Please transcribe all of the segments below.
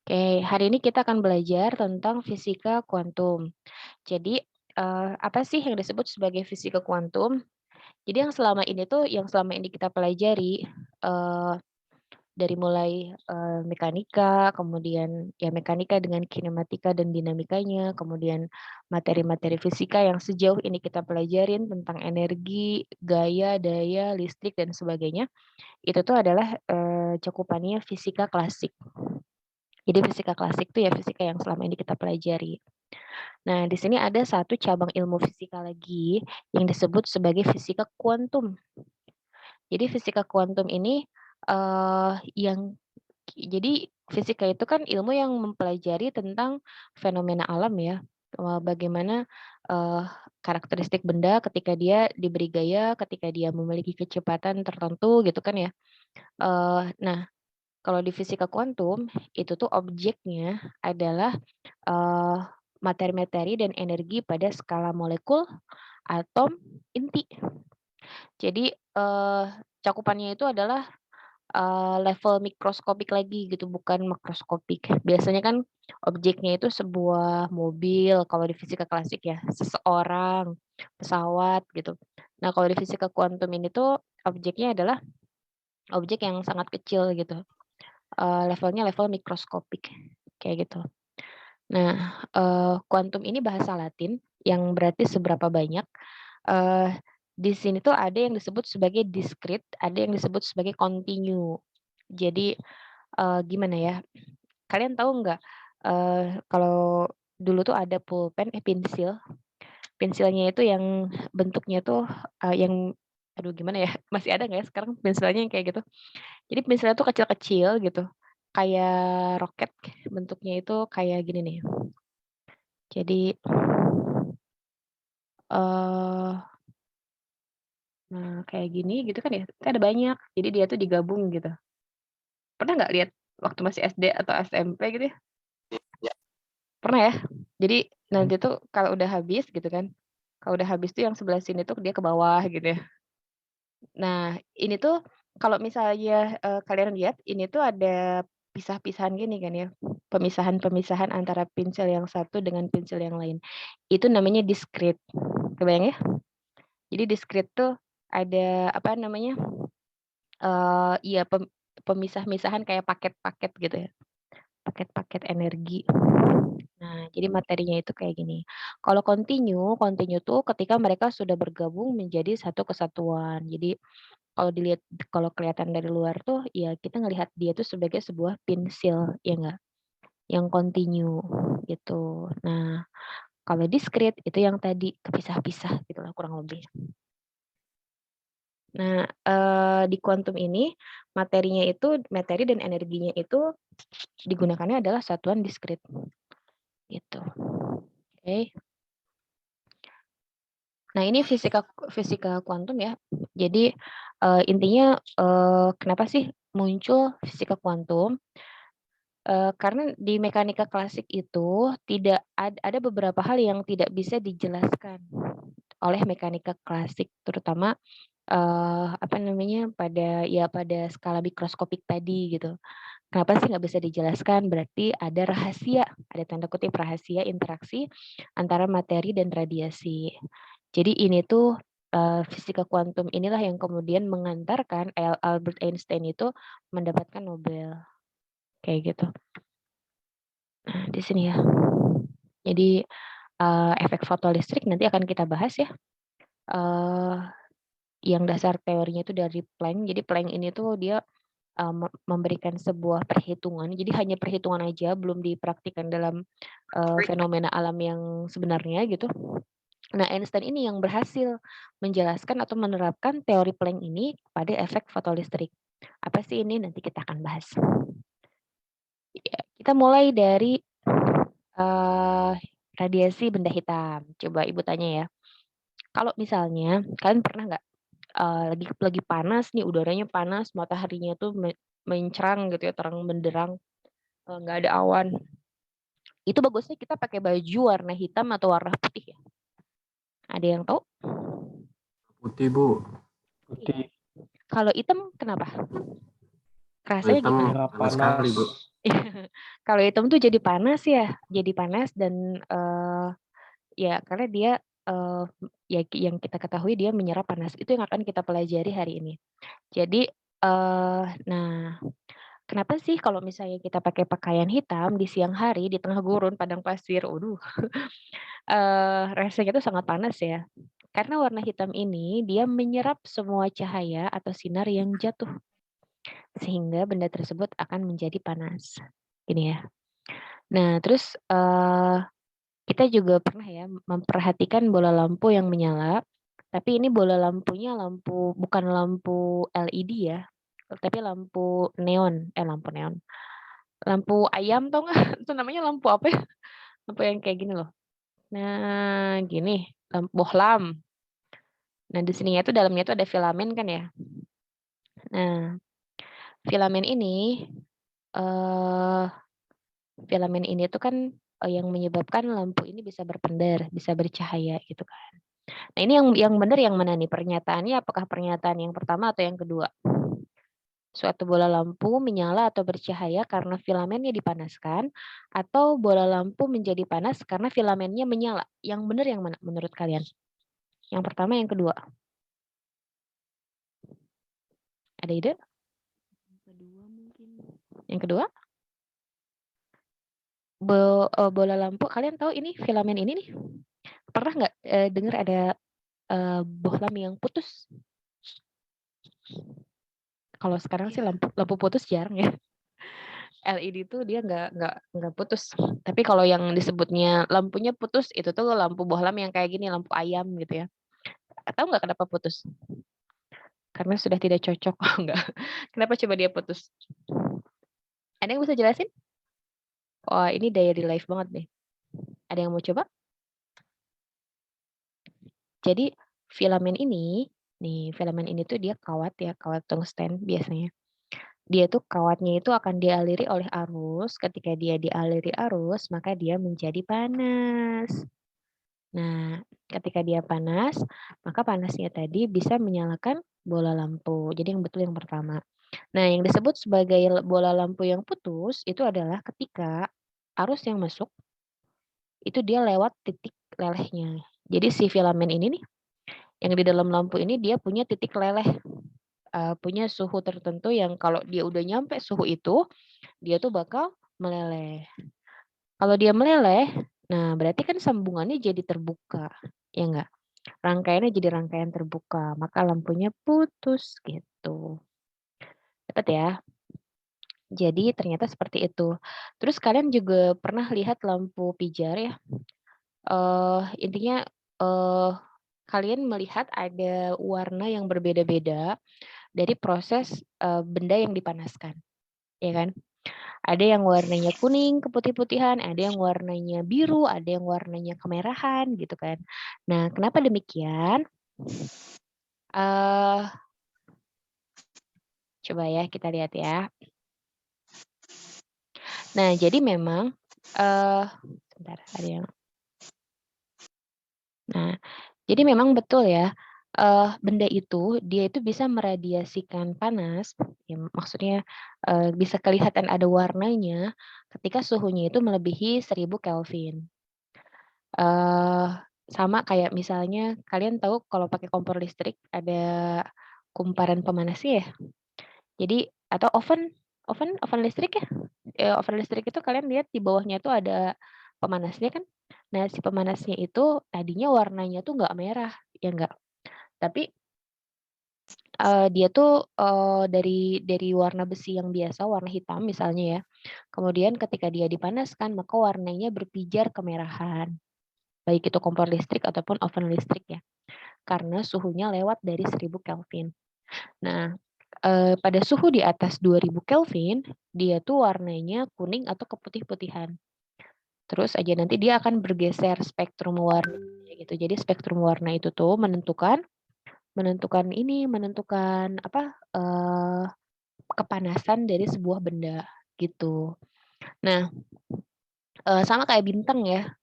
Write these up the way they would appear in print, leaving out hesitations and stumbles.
Oke, hari ini kita akan belajar tentang fisika kuantum. Jadi, apa sih yang disebut sebagai fisika kuantum? Jadi yang selama ini kita pelajari, eee, dari mulai, mekanika, kemudian ya mekanika dengan kinematika dan dinamikanya, kemudian materi-materi fisika yang sejauh ini kita pelajarin tentang energi, gaya, daya, listrik, dan sebagainya, itu tuh adalah, cakupannya fisika klasik. Jadi fisika klasik itu ya fisika yang selama ini kita pelajari. Nah, di sini ada satu cabang ilmu fisika lagi yang disebut sebagai fisika kuantum. Jadi fisika kuantum ini, yang jadi fisika itu kan ilmu yang mempelajari tentang fenomena alam ya, bagaimana, eee, karakteristik benda ketika dia diberi gaya, ketika dia memiliki kecepatan tertentu gitu kan ya. Nah, kalau di fisika kuantum, itu tuh objeknya adalah, eee, materi-materi dan energi pada skala molekul, atom, inti. Jadi, cakupannya itu adalah, level mikroskopik lagi gitu, bukan makroskopik. Biasanya kan objeknya itu sebuah mobil kalau di fisika klasik ya, seseorang, pesawat gitu. Nah, kalau di fisika kuantum ini tuh objeknya adalah objek yang sangat kecil gitu. Levelnya level mikroskopik, kayak gitu. Nah, kuantum ini bahasa Latin yang berarti seberapa banyak. Eee, di sini tuh ada yang disebut sebagai diskrit, ada yang disebut sebagai kontinu. Jadi, gimana ya, kalian tahu nggak, kalau dulu tuh ada pensil, pensilnya itu yang bentuknya tuh, yang aduh gimana ya, masih ada nggak ya sekarang pensilnya yang kayak gitu? Jadi pensilnya tuh kecil-kecil gitu, kayak roket bentuknya itu kayak gini nih. Jadi, eee, nah kayak gini gitu kan ya, itu ada banyak, jadi dia tuh digabung gitu. Pernah nggak lihat waktu masih SD atau SMP gitu ya? Ya, Pernah ya? Jadi mhm, nanti tuh kalau udah habis gitu kan, kalau udah habis tuh yang sebelah sini tuh dia ke bawah gitu ya. Nah, ini tuh kalau misalnya, kalian lihat ini tuh ada pisah-pisahan gini kan ya, pemisahan-pemisahan antara pensil yang satu dengan pensil yang lain. Itu namanya diskrit, kebayang ya? Jadi diskrit tuh ada apa namanya, iya pemisah-misahan kayak paket-paket gitu ya, paket-paket energi. Nah, jadi materinya itu kayak gini. Kalau kontinu, kontinu tuh ketika mereka sudah bergabung menjadi satu kesatuan. Jadi kalau kelihatan dari luar tuh, ya kita ngelihat dia tuh sebagai sebuah pensil, ya nggak? Yang kontinu, gitu. Nah, kalau diskrit itu yang tadi kepisah-pisah gitu lah kurang lebih. Nah, di kuantum ini materi dan energinya itu digunakannya adalah satuan diskrit, gitu. Oke. Nah, ini fisika kuantum ya. Jadi, intinya, kenapa sih muncul fisika kuantum? Karena di mekanika klasik itu tidak ada beberapa hal yang tidak bisa dijelaskan oleh mekanika klasik, terutama, apa namanya, pada skala mikroskopik tadi gitu. Kenapa sih nggak bisa dijelaskan? Berarti ada rahasia, ada tanda kutip "rahasia" interaksi antara materi dan radiasi. Jadi ini tuh, fisika kuantum inilah yang kemudian mengantarkan Albert Einstein itu mendapatkan Nobel, kayak gitu. Nah, di sini ya. Jadi, efek fotolistrik nanti akan kita bahas ya, eee, yang dasar teorinya itu dari Planck. Jadi Planck ini tuh dia, memberikan sebuah perhitungan, jadi hanya perhitungan aja, belum dipraktikkan dalam, fenomena alam yang sebenarnya gitu. Nah, Einstein ini yang berhasil menjelaskan atau menerapkan teori Planck ini pada efek fotolistrik. Apa sih ini? Nanti kita akan bahas. Ya, kita mulai dari, eee, radiasi benda hitam. Coba Ibu tanya ya, kalau misalnya kalian pernah nggak, lagi panas nih, udaranya panas, mataharinya tuh mencerang gitu ya, terang benderang, nggak ada awan. Itu bagusnya kita pakai baju warna hitam atau warna putih ya? Ada yang tahu? putih, Bu. Putih. Putih, Kalau hitam kenapa? Kalau Rasanya hitam gimana? daerah panas panas, sekali, Bu. Kalau hitam tuh jadi panas ya, jadi panas dan, ya karena dia, eee, ya yang kita ketahui dia menyerap panas, itu yang akan kita pelajari hari ini. Jadi, nah kenapa sih kalau misalnya kita pakai pakaian hitam di siang hari di tengah gurun padang pasir, waduh, rasanya tuh sangat panas ya. Karena warna hitam ini dia menyerap semua cahaya atau sinar yang jatuh, sehingga benda tersebut akan menjadi panas. Ini ya. Nah terus, kita juga pernah ya memperhatikan bola lampu yang menyala, tapi ini bola lampunya bukan lampu LED ya, tapi lampu neon, lampu ayam tau nggak? Itu namanya lampu apa ya? Lampu yang kayak gini loh. Nah gini, bohlam. Nah di sininya itu dalamnya itu ada filamen kan ya. Nah filamen ini, eee, filamen ini tuh kan, yang menyebabkan lampu ini bisa berpendar, bisa bercahaya gitu kan. Nah ini yang benar yang mana nih pernyataannya, apakah pernyataan yang pertama atau yang kedua? Suatu bola lampu menyala atau bercahaya karena filamennya dipanaskan, atau bola lampu menjadi panas karena filamennya menyala? Yang benar yang mana menurut kalian? Yang pertama, yang kedua? Ada ide? Kedua mungkin. Yang kedua? Bola lampu, kalian tahu ini filamen ini nih, pernah nggak, dengar ada, bohlam yang putus? Kalau sekarang sih Iya. lampu lampu putus jarang ya. LED itu dia nggak putus. Tapi kalau yang disebutnya lampunya putus, itu tuh lampu bohlam yang kayak gini, lampu ayam gitu ya. Tahu nggak kenapa putus? Karena sudah tidak cocok. Oh, enggak. Kenapa coba dia putus? Ada yang bisa jelasin? Wah, ini diary life banget nih. Ada yang mau coba? Jadi filamen ini, nih filamen ini tuh dia kawat ya, kawat tungsten biasanya. Dia tuh kawatnya itu akan dialiri oleh arus. Ketika dia dialiri arus, maka dia menjadi panas. Nah, ketika dia panas, maka panasnya tadi bisa menyalakan bola lampu. Jadi yang betul yang pertama. Nah, yang disebut sebagai bola lampu yang putus itu adalah ketika arus yang masuk itu dia lewat titik lelehnya. Jadi si filamen ini nih yang di dalam lampu ini dia punya titik leleh, punya suhu tertentu yang kalau dia udah nyampe suhu itu, dia tuh bakal meleleh. Kalau dia meleleh, nah berarti kan sambungannya jadi terbuka, ya enggak? Rangkaiannya jadi rangkaian terbuka, maka lampunya putus gitu. Dapat ya? Jadi ternyata seperti itu. Terus kalian juga pernah lihat lampu pijar ya? Intinya, eee, kalian melihat ada warna yang berbeda-beda dari proses, benda yang dipanaskan, ya kan? Ada yang warnanya kuning keputih-putihan, ada yang warnanya biru, ada yang warnanya kemerahan gitu kan. Nah, kenapa demikian? Eee, Coba ya kita lihat ya. Nah, jadi memang, sebentar ada yang nah, jadi memang betul ya, benda itu dia itu bisa meradiasikan panas, ya maksudnya, bisa kelihatan ada warnanya ketika suhunya itu melebihi 1000 Kelvin. Eee, Sama kayak misalnya kalian tahu kalau pakai kompor listrik ada kumparan pemanasnya ya? Jadi atau oven listrik ya? Oven listrik itu kalian lihat di bawahnya tuh ada pemanasnya kan? Nah, si pemanasnya itu tadinya warnanya tuh nggak merah, ya nggak? Tapi, dia tuh, dari warna besi yang biasa, warna hitam misalnya ya, kemudian ketika dia dipanaskan maka warnanya berpijar kemerahan, baik itu kompor listrik ataupun oven listrik ya, karena suhunya lewat dari 1000 Kelvin. Nah, pada suhu di atas 2000 Kelvin, dia tuh warnanya kuning atau keputih-putihan. Terus aja nanti dia akan bergeser spektrum warnanya gitu. Jadi spektrum warna itu tuh menentukan menentukan ini, menentukan apa, kepanasan dari sebuah benda, gitu. Nah, sama kayak bintang ya,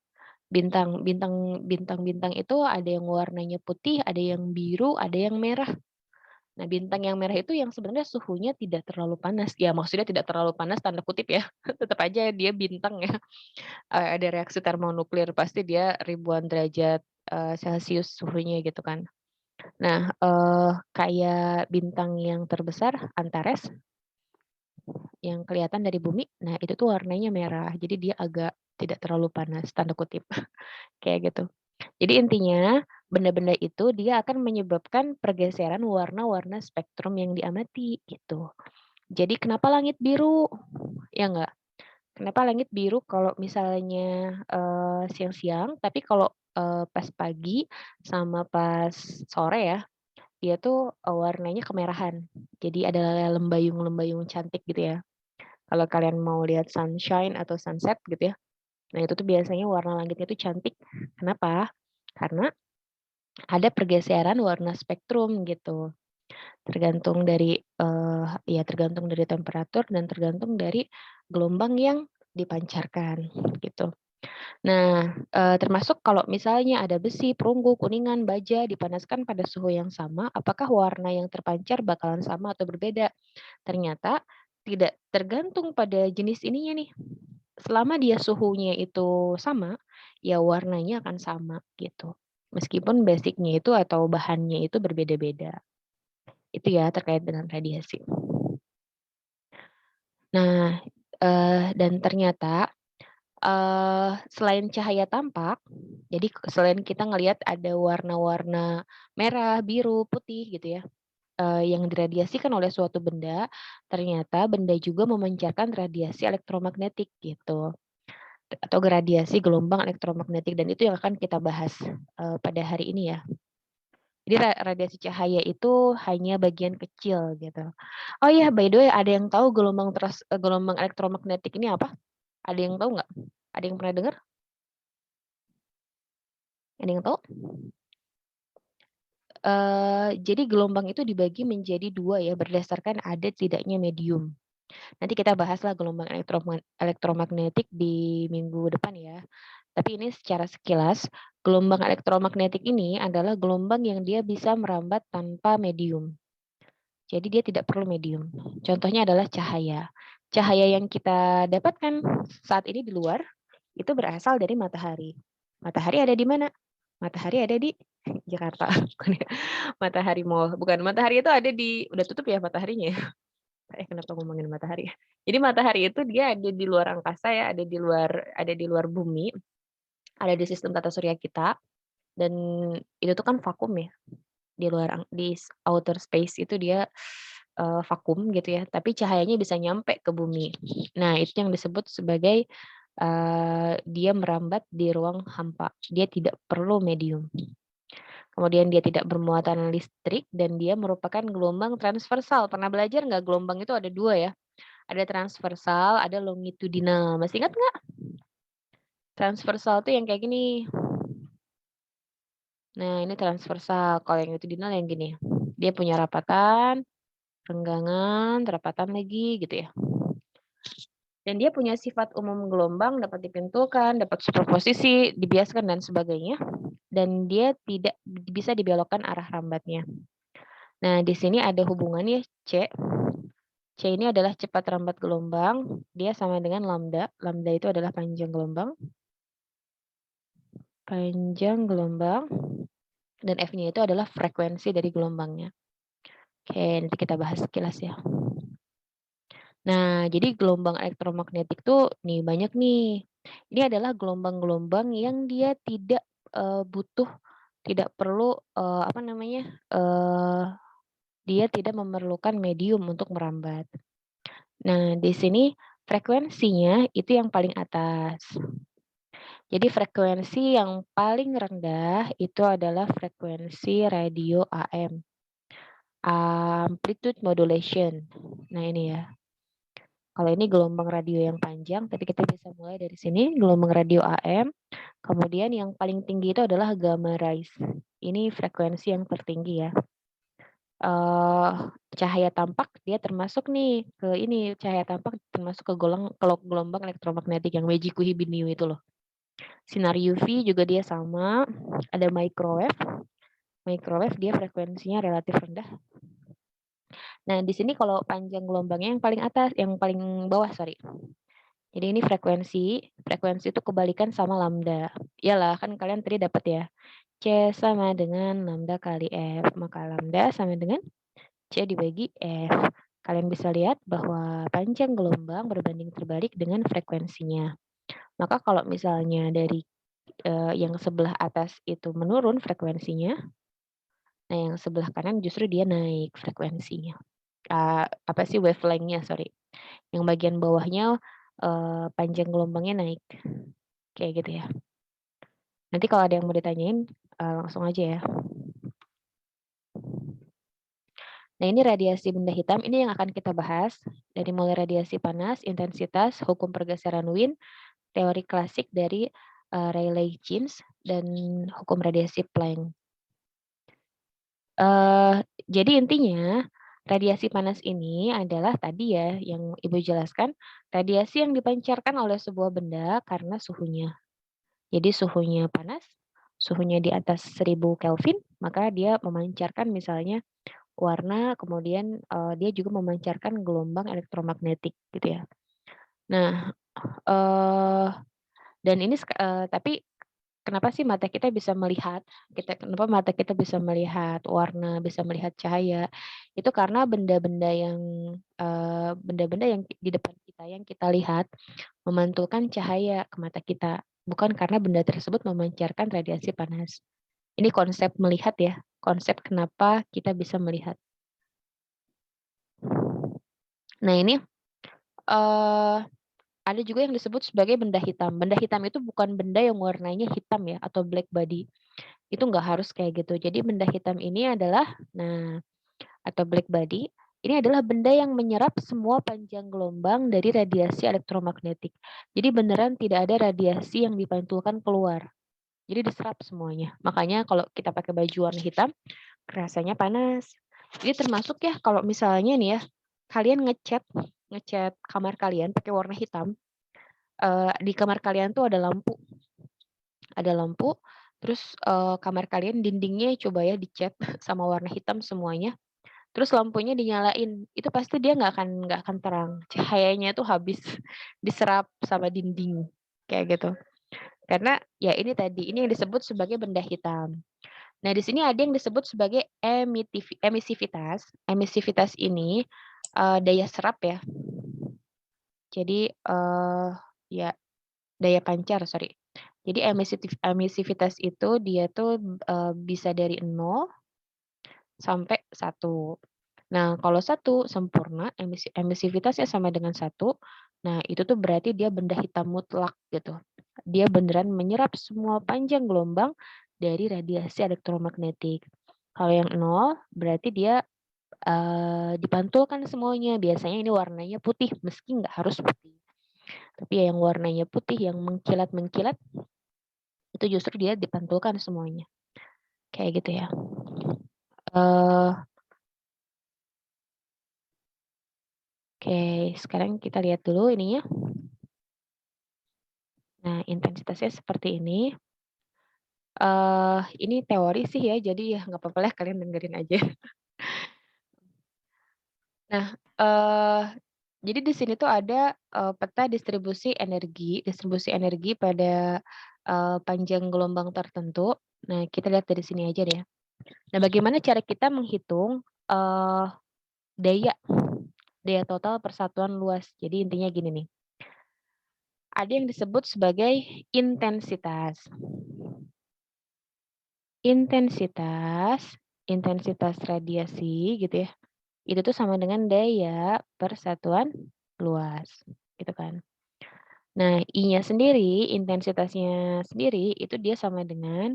bintang-bintang itu ada yang warnanya putih, ada yang biru, ada yang merah. Nah, bintang yang merah itu yang sebenarnya suhunya tidak terlalu panas. Ya, maksudnya tidak terlalu panas tanda kutip ya. Tetap aja dia bintang ya. Ada reaksi termonuklir, pasti dia ribuan derajat, Celcius suhunya gitu kan. Nah, kayak bintang yang terbesar Antares yang kelihatan dari bumi, nah itu tuh warnanya merah. Jadi dia agak tidak terlalu panas, tanda kutip, kayak gitu. Jadi intinya, benda-benda itu dia akan menyebabkan pergeseran warna-warna spektrum yang diamati, gitu. Jadi kenapa langit biru? Ya enggak? Kenapa langit biru kalau misalnya, siang-siang, tapi kalau, pas pagi sama pas sore ya, dia tuh, warnanya kemerahan. Jadi ada lembayung-lembayung cantik gitu ya. Kalau kalian mau lihat sunshine atau sunset gitu ya, nah itu tuh biasanya warna langitnya tuh cantik. Kenapa? Karena ada pergeseran warna spektrum gitu. Tergantung dari, ya tergantung dari temperatur dan tergantung dari gelombang yang dipancarkan, gitu. Nah, termasuk kalau misalnya ada besi, perunggu, kuningan, baja dipanaskan pada suhu yang sama, apakah warna yang terpancar bakalan sama atau berbeda? Ternyata tidak tergantung pada jenis ininya nih. Selama dia suhunya itu sama, ya warnanya akan sama gitu. Meskipun basic-nya itu atau bahannya itu berbeda-beda. Itu ya terkait dengan radiasi. Nah, dan ternyata, selain cahaya tampak, jadi selain kita ngelihat ada warna-warna merah, biru, putih gitu ya, yang diradiasikan oleh suatu benda, ternyata benda juga memancarkan radiasi elektromagnetik gitu, atau radiasi gelombang elektromagnetik dan itu yang akan kita bahas, pada hari ini ya. Jadi radiasi cahaya itu hanya bagian kecil gitu. Oh iya, by the way ada yang tahu gelombang elektromagnetik ini apa? Ada yang tahu nggak? Ada yang pernah dengar? Ada yang tahu? Jadi gelombang itu dibagi menjadi 2 ya berdasarkan ada tidaknya medium. Nanti kita bahaslah gelombang elektromagnetik di minggu depan ya. Tapi ini secara sekilas, gelombang elektromagnetik ini adalah gelombang yang dia bisa merambat tanpa medium. Jadi dia tidak perlu medium. Contohnya adalah cahaya. Cahaya yang kita dapatkan saat ini di luar, itu berasal dari matahari. Matahari ada di mana? Matahari ada di Jakarta. Matahari Mall, bukan. Matahari itu ada di udah tutup ya mataharinya ya? Kenapa ngomongin matahari ya? Jadi matahari itu dia ada di luar angkasa ya, ada di luar bumi, ada di sistem tata surya kita, dan itu tuh kan vakum ya. Di outer space itu dia, vakum gitu ya, tapi cahayanya bisa nyampe ke bumi. Nah, itu yang disebut sebagai, dia merambat di ruang hampa, dia tidak perlu medium. Kemudian dia tidak bermuatan listrik dan dia merupakan gelombang transversal. Pernah belajar nggak gelombang itu ada 2 ya? Ada transversal, ada longitudinal. Masih ingat nggak? Transversal tuh yang kayak gini. Nah, ini transversal. Kalau yang longitudinal yang gini. Dia punya rapatan, renggangan, rapatan lagi gitu ya. Dan dia punya sifat umum gelombang, dapat dipintukan, dapat superposisi, dibiaskan dan sebagainya. Dan dia tidak bisa dibelokkan arah rambatnya. Nah, di sini ada hubungannya C. C ini adalah cepat rambat gelombang, dia sama dengan lambda. Lambda itu adalah panjang gelombang, dan F-nya itu adalah frekuensi dari gelombangnya. Oke, nanti kita bahas sekilas ya. Nah, jadi gelombang elektromagnetik tuh nih banyak nih. Ini adalah gelombang-gelombang yang dia tidak butuh, tidak perlu apa namanya, dia tidak memerlukan medium untuk merambat. Nah, di sini frekuensinya itu yang paling atas. Jadi frekuensi yang paling rendah itu adalah frekuensi radio AM, amplitude modulation. Nah, ini ya. Kalau ini gelombang radio yang panjang, tapi kita bisa mulai dari sini, gelombang radio AM. Kemudian yang paling tinggi itu adalah gamma rays. Ini frekuensi yang tertinggi ya. Cahaya tampak dia termasuk nih ke ini, cahaya tampak termasuk ke gelombang elektromagnetik yang Meiji Kuhibinyu itu loh. Sinar UV juga dia sama, ada microwave. Microwave dia frekuensinya relatif rendah. Nah, di sini kalau panjang gelombangnya yang paling atas, yang paling bawah, sorry. Jadi ini frekuensi, frekuensi itu kebalikan sama lambda. Iyalah, kan kalian tadi dapat ya, C sama dengan lambda kali F, maka lambda sama dengan C dibagi F. Kalian bisa lihat bahwa panjang gelombang berbanding terbalik dengan frekuensinya. Maka kalau misalnya dari yang sebelah atas itu menurun frekuensinya, nah yang sebelah kanan justru dia naik frekuensinya. Apa sih wavelength-nya, sorry. Yang bagian bawahnya panjang gelombangnya naik, kayak gitu ya. Nanti kalau ada yang mau ditanyain, langsung aja ya. Nah, ini radiasi benda hitam, ini yang akan kita bahas. Dari mulai radiasi panas, intensitas, hukum pergeseran Wien, teori klasik dari Rayleigh-Jeans, dan hukum radiasi Planck. Jadi intinya, radiasi panas ini adalah tadi ya, yang Ibu jelaskan, radiasi yang dipancarkan oleh sebuah benda karena suhunya. Jadi suhunya panas, suhunya di atas 1000 Kelvin, maka dia memancarkan misalnya warna, kemudian dia juga memancarkan gelombang elektromagnetik gitu ya. Nah, eee, dan ini tapi kenapa sih mata kita bisa melihat, kenapa mata kita bisa melihat warna, bisa melihat cahaya, itu karena benda-benda yang di depan kita, yang kita lihat, memantulkan cahaya ke mata kita, bukan karena benda tersebut memancarkan radiasi panas. Ini konsep melihat ya, konsep kenapa kita bisa melihat. Nah ini, eee, ada juga yang disebut sebagai benda hitam. Benda hitam itu bukan benda yang warnanya hitam ya, atau black body. Itu nggak harus kayak gitu. Jadi benda hitam ini adalah, nah, atau black body, ini adalah benda yang menyerap semua panjang gelombang dari radiasi elektromagnetik. Jadi beneran tidak ada radiasi yang dipantulkan keluar. Jadi diserap semuanya. Makanya kalau kita pakai baju warna hitam, rasanya panas. Jadi termasuk ya kalau misalnya nih ya, kalian ngecat ngecat kamar kalian pakai warna hitam, di kamar kalian tuh ada lampu, terus, kamar kalian dindingnya coba ya dicat sama warna hitam semuanya, terus lampunya dinyalain, itu pasti dia nggak akan terang, cahayanya tuh habis diserap sama dinding, kayak gitu. Karena ya ini tadi, ini yang disebut sebagai benda hitam. Nah, di sini ada yang disebut sebagai emisivitas. Emisivitas ini, daya serap ya. Jadi, ya daya pancar, sorry. Jadi emisivitas itu dia tuh, bisa dari 0 sampai 1. Nah, kalau 1 sempurna, emisivitasnya sama dengan 1, nah itu tuh berarti dia benda hitam mutlak gitu. Dia beneran menyerap semua panjang gelombang dari radiasi elektromagnetik. Kalau yang 0 berarti dia, dipantulkan semuanya, biasanya ini warnanya putih, meski nggak harus putih. Tapi ya yang warnanya putih, yang mengkilat-mengkilat, itu justru dia dipantulkan semuanya, kayak gitu ya. Eee, oke, sekarang kita lihat dulu ininya. Nah, intensitasnya seperti ini. Ini teori sih ya, jadi ya nggak apa-apa lah kalian dengerin aja. Nah, jadi di sini tuh ada, peta distribusi energi pada, panjang gelombang tertentu. Nah, kita lihat dari sini aja deh ya. Nah, bagaimana cara kita menghitung, daya daya total persatuan luas. Jadi intinya gini nih, ada yang disebut sebagai intensitas. Intensitas intensitas radiasi gitu ya, itu tuh sama dengan daya persatuan luas, gitu kan. Nah, I-nya sendiri, intensitasnya sendiri itu dia sama dengan,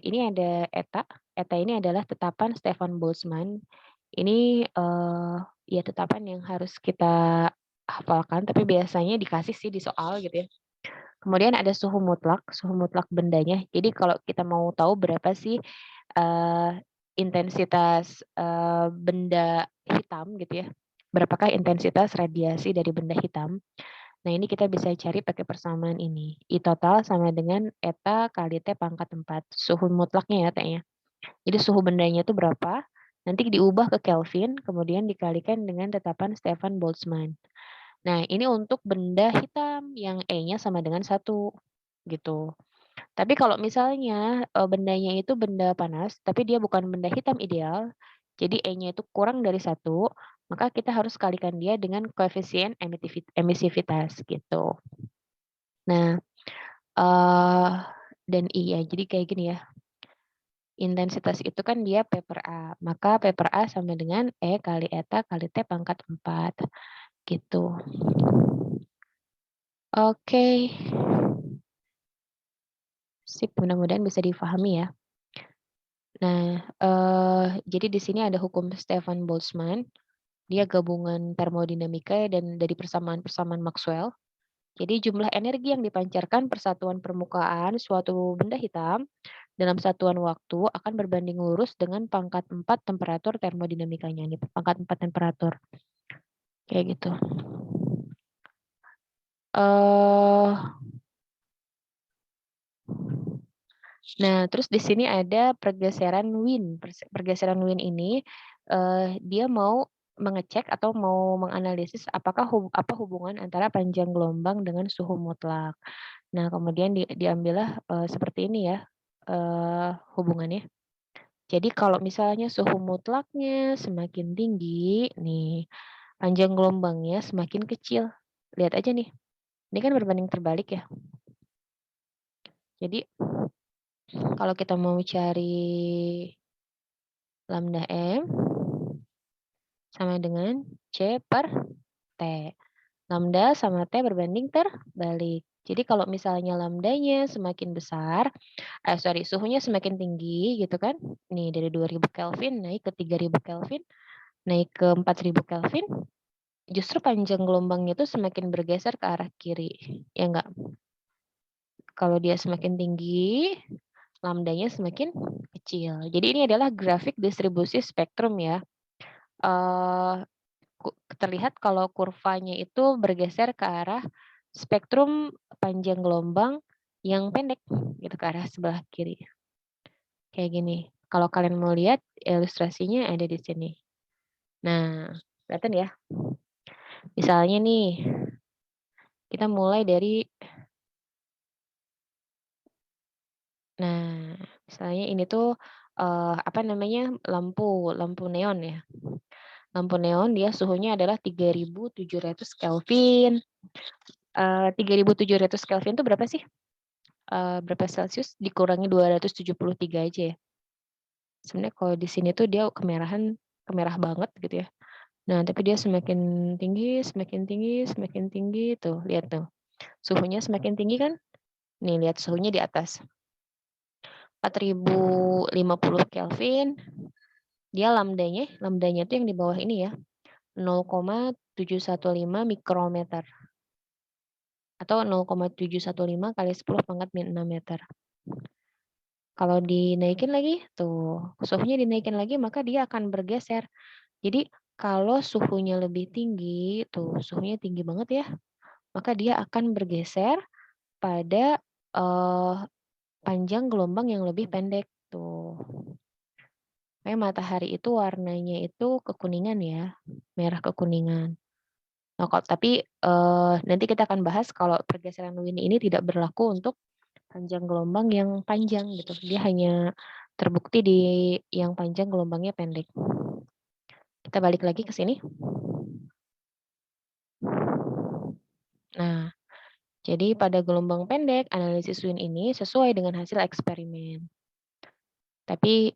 ini ada eta, eta ini adalah tetapan Stefan Boltzmann. Ini, ya tetapan yang harus kita hafalkan, tapi biasanya dikasih sih di soal gitu ya. Kemudian ada suhu mutlak bendanya. Jadi kalau kita mau tahu berapa sih, eee, intensitas, benda hitam gitu ya, berapakah intensitas radiasi dari benda hitam. Nah, ini kita bisa cari pakai persamaan ini. I total sama dengan eta kali T pangkat 4. Suhu mutlaknya ya, T-nya. Jadi suhu bendanya itu berapa, Nanti diubah ke Kelvin, kemudian dikalikan dengan tetapan Stefan Boltzmann. Nah, ini untuk benda hitam yang E-nya sama dengan 1, gitu. Tapi kalau misalnya, bendanya itu benda panas, tapi dia bukan benda hitam ideal, jadi E-nya itu kurang dari 1, maka kita harus kalikan dia dengan koefisien emisivitas, gitu. Nah, eee, dan iya, jadi kayak gini ya, intensitas itu kan dia P/A, maka P/A sama dengan E kali eta kali T pangkat 4, gitu. Oke. Sip, mudah-mudahan bisa difahami ya. Nah, jadi di sini ada hukum Stefan Boltzmann, dia gabungan termodinamika dan dari persamaan-persamaan Maxwell. Jadi jumlah energi yang dipancarkan persatuan permukaan suatu benda hitam dalam satuan waktu akan berbanding lurus dengan pangkat 4 temperatur termodinamikanya. Ini pangkat 4 temperatur, kayak gitu. Eh, Nah, terus di sini ada pergeseran Wien. Pergeseran Wien ini, dia mau mengecek atau mau menganalisis apakah apa hubungan antara panjang gelombang dengan suhu mutlak. Nah, kemudian diambillah, seperti ini ya, hubungannya. Jadi kalau misalnya suhu mutlaknya semakin tinggi, nih, panjang gelombangnya semakin kecil. Lihat aja nih, ini kan berbanding terbalik ya. Jadi kalau kita mau cari lambda M sama dengan C per T. Lambda sama T berbanding terbalik. Jadi kalau misalnya lambdanya semakin besar, suhunya semakin tinggi gitu kan. Nih dari 2000 Kelvin naik ke 3000 Kelvin, naik ke 4000 Kelvin, justru panjang gelombangnya itu semakin bergeser ke arah kiri. Ya enggak? Kalau dia semakin tinggi, lambdanya semakin kecil. Jadi ini adalah grafik distribusi spektrum ya. Eh Terlihat kalau kurvanya itu bergeser ke arah spektrum panjang gelombang yang pendek gitu ke arah sebelah kiri. Kayak gini. Kalau kalian mau lihat ilustrasinya ada di sini. Nah, kelihatan ya. Misalnya nih, kita mulai dari nah, misalnya ini tuh apa namanya? lampu neon ya. Lampu neon dia suhunya adalah 3700 Kelvin. 3700 Kelvin itu berapa sih? Berapa Celcius dikurangi 273 aja ya. Sebenarnya kalau di sini tuh dia kemerah banget gitu ya. Nah, tapi dia semakin tinggi, semakin tinggi, semakin tinggi tuh, lihat tuh. Suhunya semakin tinggi kan? Nih, lihat suhunya di atas. 4050 Kelvin. Dia lambdanya tuh yang di bawah ini ya. 0,715 mikrometer atau 0,715 kali 10 pangkat min 6 meter. Kalau dinaikin lagi, tuh suhunya dinaikin lagi maka dia akan bergeser. Jadi kalau suhunya lebih tinggi, tuh suhunya tinggi banget ya, maka dia akan bergeser pada panjang gelombang yang lebih pendek tuh. Kayak matahari itu warnanya itu kekuningan ya, merah kekuningan. Nah, tapi nanti kita akan bahas kalau pergeseran Wien ini tidak berlaku untuk panjang gelombang yang panjang gitu. Dia hanya terbukti di yang panjang gelombangnya pendek. Kita balik lagi ke sini. Nah, jadi pada gelombang pendek, analisis Wien ini sesuai dengan hasil eksperimen. Tapi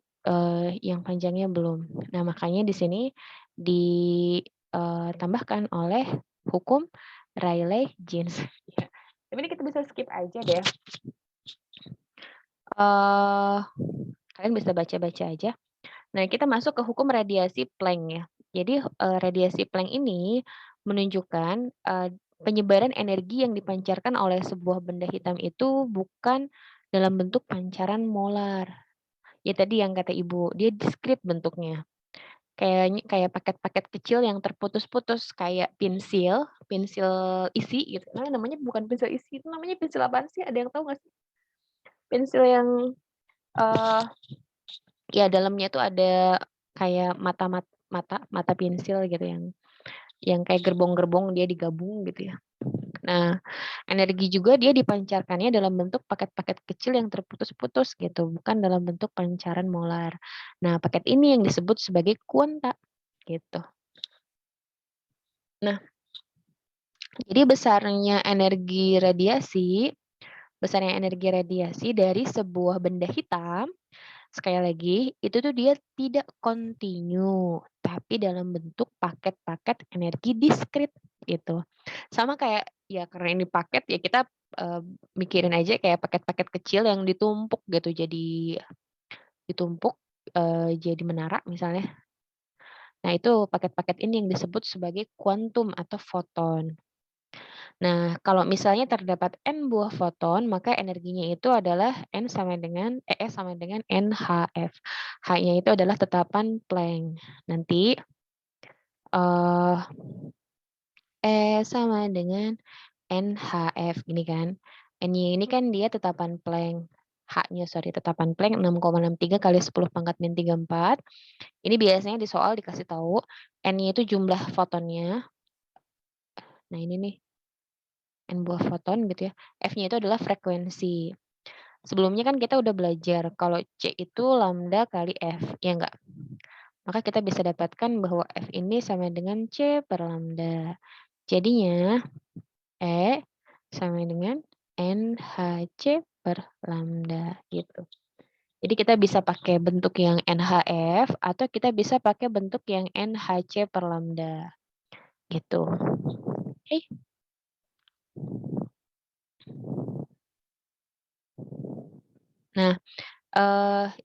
yang panjangnya belum. Nah, makanya di sini ditambahkan oleh hukum Rayleigh-Jeans. Ya. Tapi ini kita bisa skip aja deh. Kalian bisa baca-baca aja. Nah, kita masuk ke hukum radiasi Planck ya. Jadi radiasi Planck ini menunjukkan penyebaran energi yang dipancarkan oleh sebuah benda hitam itu bukan dalam bentuk pancaran molar. Ya tadi yang kata Ibu, dia diskrit bentuknya. Kayak paket-paket kecil yang terputus-putus kayak pensil isi gitu. Nah, namanya bukan pensil isi, itu namanya pensil apaan sih? Ada yang tahu nggak sih? Pensil yang ya dalamnya tuh ada kayak mata pensil gitu yang kayak gerbong-gerbong dia digabung gitu ya. Nah, energi juga dia dipancarkannya dalam bentuk paket-paket kecil yang terputus-putus gitu, bukan dalam bentuk pancaran molar. Nah, paket ini yang disebut sebagai kuanta gitu. Nah, jadi besarnya energi radiasi dari sebuah benda hitam, sekali lagi, itu tuh dia tidak kontinu, tapi dalam bentuk paket-paket energi diskrit gitu. Sama kayak ya karena ini paket ya kita mikirin aja kayak paket-paket kecil yang ditumpuk gitu ditumpuk jadi menara misalnya. Nah, itu paket-paket ini yang disebut sebagai kuantum atau foton. Nah, kalau misalnya terdapat n buah foton, maka energinya itu adalah S sama dengan NHF. H-nya itu adalah tetapan Planck. Nanti eh sama dengan NHF gini kan. N-nya ini kan dia tetapan Planck. H-nya sorry tetapan Planck 6,63 kali 10 pangkat min 34. Ini biasanya di soal dikasih tahu N-nya itu jumlah fotonnya. Nah, ini nih N buah foton gitu ya. F-nya itu adalah frekuensi. Sebelumnya kan kita udah belajar kalau C itu lambda kali F, ya enggak? Maka kita bisa dapatkan bahwa F ini sama dengan C per lambda. Jadinya E sama dengan NHC per lambda gitu. Jadi kita bisa pakai bentuk yang NHF atau kita bisa pakai bentuk yang NHC per lambda gitu. Oke. Nah,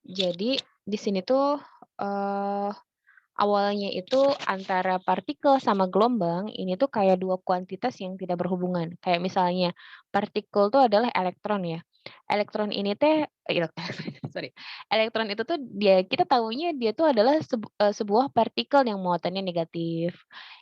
jadi di sini tuh eh awalnya itu antara partikel sama gelombang ini tuh kayak dua kuantitas yang tidak berhubungan. Kayak misalnya partikel tuh adalah elektron ya. Elektron ini teh sorry. Elektron itu tuh kita tahunya dia tuh adalah sebuah partikel yang muatannya negatif,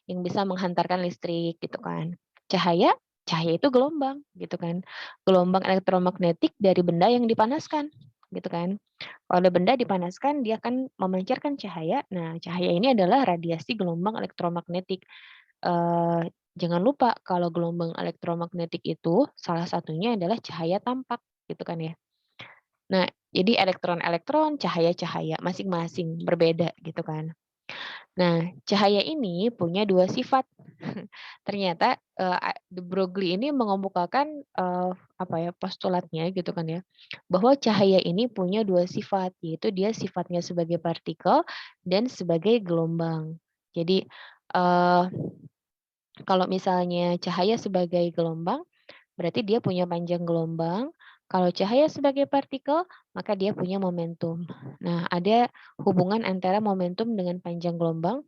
yang bisa menghantarkan listrik gitu kan. Cahaya, cahaya itu gelombang gitu kan. Gelombang elektromagnetik dari benda yang dipanaskan gitu kan. Kalau ada benda dipanaskan, dia akan memancarkan cahaya. Nah, cahaya ini adalah radiasi gelombang elektromagnetik. Jangan lupa kalau gelombang elektromagnetik itu salah satunya adalah cahaya tampak, gitu kan ya. Nah, jadi elektron-elektron, cahaya-cahaya, masing-masing berbeda gitu kan. Nah, cahaya ini punya dua sifat. Ternyata De Broglie ini mengemukakan apa ya postulatnya gitu kan ya, bahwa cahaya ini punya dua sifat, yaitu dia sifatnya sebagai partikel dan sebagai gelombang. Jadi kalau misalnya cahaya sebagai gelombang, berarti dia punya panjang gelombang. Kalau cahaya sebagai partikel, maka dia punya momentum. Nah, ada hubungan antara momentum dengan panjang gelombang.